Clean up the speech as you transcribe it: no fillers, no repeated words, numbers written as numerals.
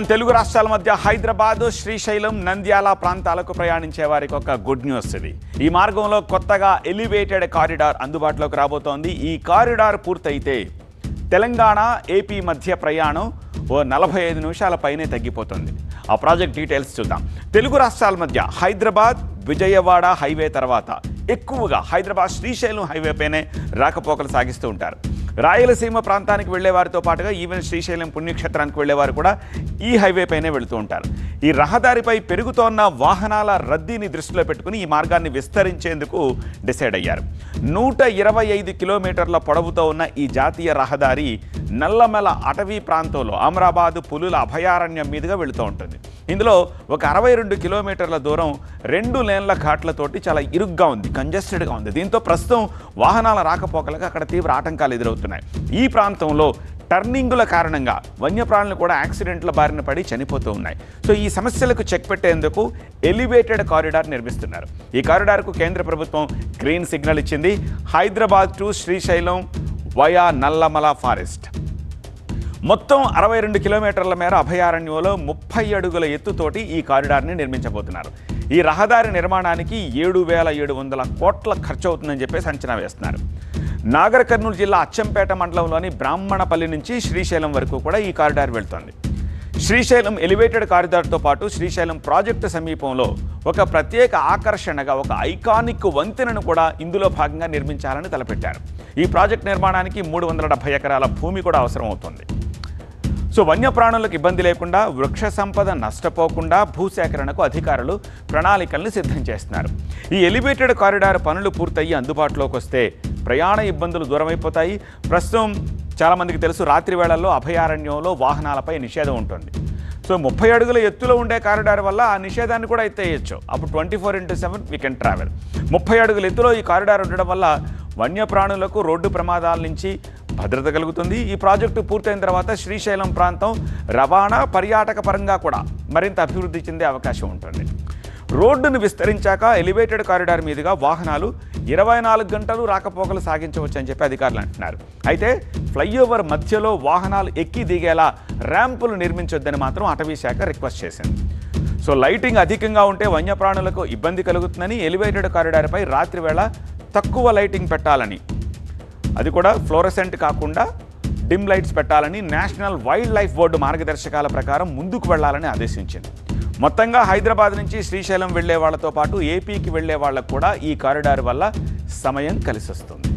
తెలుగు రాష్ట్రాల మధ్య హైదరాబాద్, శ్రీశైలం, నంద్యాల ప్రాంతాలకు ప్రయాణించే వారికి ఒక గుడ్ న్యూస్ ఇది. ఈ మార్గంలో కొత్తగా ఎలివేటెడ్ కారిడార్ అందుబాటులోకి రాబోతోంది. ఈ కారిడార్ పూర్తయితే తెలంగాణ, ఏపీ మధ్య ప్రయాణం ఓ 45 నిమిషాల పైనే తగ్గిపోతుంది. ఆ ప్రాజెక్ట్ డీటెయిల్స్ చూద్దాం. తెలుగు రాష్ట్రాల మధ్య హైదరాబాద్, విజయవాడ హైవే తర్వాత ఎక్కువగా హైదరాబాద్ శ్రీశైలం హైవే పైనే రాకపోకలు సాగిస్తూ ఉంటారు. రాయలసీమ ప్రాంతానికి వెళ్లే వారితో పాటుగా ఈవెన్ శ్రీశైలం పుణ్యక్షేత్రానికి వెళ్లేవారు కూడా ఈ హైవే పైనే వెళుతూ ఉంటారు. ఈ రహదారిపై పెరుగుతోన్న వాహనాల రద్దీని దృష్టిలో పెట్టుకుని ఈ మార్గాన్ని విస్తరించేందుకు డిసైడ్ అయ్యారు. 125 కిలోమీటర్ల పొడవుతో ఉన్న ఈ జాతీయ రహదారి నల్లమల అటవీ ప్రాంతంలో అమరాబాద్ పులుల అభయారణ్యం మీదుగా వెళుతూ ఉంటుంది. ఇందులో ఒక 62 కిలోమీటర్ల దూరం 2 లేన్ల ఘాట్లతోటి చాలా ఇరుగ్గా ఉంది, కంజెస్టెడ్గా ఉంది. దీంతో ప్రస్తుతం వాహనాల రాకపోకలకు అక్కడ తీవ్ర ఆటంకాలు ఎదురవుతున్నాయి. ఈ ప్రాంతంలో టర్నింగుల కారణంగా వన్యప్రాణులు కూడా యాక్సిడెంట్ల బారిన పడి చనిపోతూ ఉన్నాయి. సో ఈ సమస్యలకు చెక్ పెట్టేందుకు ఎలివేటెడ్ కారిడార్ నిర్మిస్తున్నారు. ఈ కారిడార్కు కేంద్ర ప్రభుత్వం గ్రీన్ సిగ్నల్ ఇచ్చింది. Hyderabad to Srisailam via Nallamala forest. మొత్తం 62 కిలోమీటర్ల మేర అభయారణ్యంలో 30 అడుగుల ఎత్తుతోటి ఈ కారిడార్ని నిర్మించబోతున్నారు. ఈ రహదారి నిర్మాణానికి 7,700 కోట్ల ఖర్చు అవుతుందని చెప్పేసి అంచనా వేస్తున్నారు. నాగర్ కర్నూలు జిల్లా అచ్చంపేట మండలంలోని బ్రాహ్మణపల్లి నుంచి శ్రీశైలం వరకు కూడా ఈ కారిడార్ వెళ్తోంది. శ్రీశైలం ఎలివేటెడ్ కారిడార్తో పాటు శ్రీశైలం ప్రాజెక్టు సమీపంలో ఒక ప్రత్యేక ఆకర్షణగా ఒక ఐకానిక్ వంతెనను కూడా ఇందులో భాగంగా నిర్మించాలని తలపెట్టారు. ఈ ప్రాజెక్టు నిర్మాణానికి 370 ఎకరాల భూమి కూడా అవసరం అవుతుంది. సో వన్యప్రాణులకు ఇబ్బంది లేకుండా, వృక్ష సంపద నష్టపోకుండా భూసేకరణకు అధికారులు ప్రణాళికలను సిద్ధం చేస్తున్నారు. ఈ ఎలివేటెడ్ కారిడార్ పనులు పూర్తయ్యి అందుబాటులోకి వస్తే ప్రయాణ ఇబ్బందులు దూరమైపోతాయి. ప్రస్తుతం చాలామందికి తెలుసు, రాత్రి వేళల్లో అభయారణ్యంలో వాహనాలపై నిషేధం ఉంటుంది. సో 30 అడుగుల ఎత్తులో ఉండే కారిడార్ వల్ల ఆ నిషేధాన్ని కూడా ఎత్తేయచ్చు. అప్పుడు 24/7 వీ కెన్ ట్రావెల్. 30 అడుగుల ఎత్తులో ఈ కారిడార్ ఉండడం వల్ల వన్యప్రాణులకు రోడ్డు ప్రమాదాల నుంచి భద్రత కలుగుతుంది. ఈ ప్రాజెక్టు పూర్తయిన తర్వాత శ్రీశైలం ప్రాంతం రవాణా, పర్యాటక పరంగా కూడా మరింత అభివృద్ధి చెందే అవకాశం ఉంటుంది. రోడ్డును విస్తరించాక ఎలివేటెడ్ కారిడార్ మీదుగా వాహనాలు 24 గంటలు రాకపోకలు సాగించవచ్చు అని చెప్పి అధికారులు అంటున్నారు. అయితే ఫ్లైఓవర్ మధ్యలో వాహనాలు ఎక్కి దిగేలా ర్యాంపులు నిర్మించొద్దని మాత్రం అటవీ శాఖ రిక్వెస్ట్ చేసింది. సో లైటింగ్ అధికంగా ఉంటే వన్యప్రాణులకు ఇబ్బంది కలుగుతుందని, ఎలివేటెడ్ కారిడార్పై రాత్రి వేళ తక్కువ లైటింగ్ పెట్టాలని, అది కూడా ఫ్లోరసెంట్ కాకుండా డిమ్ లైట్స్ పెట్టాలని నేషనల్ వైల్డ్ లైఫ్ బోర్డు మార్గదర్శకాల ప్రకారం ముందుకు వెళ్లాలని ఆదేశించింది. మొత్తంగా హైదరాబాద్ నుంచి శ్రీశైలం వెళ్లే వాళ్లతో పాటు ఏపీకి వెళ్లే వాళ్లకు కూడా ఈ కారిడార్ వల్ల సమయం కలిసి వస్తుంది.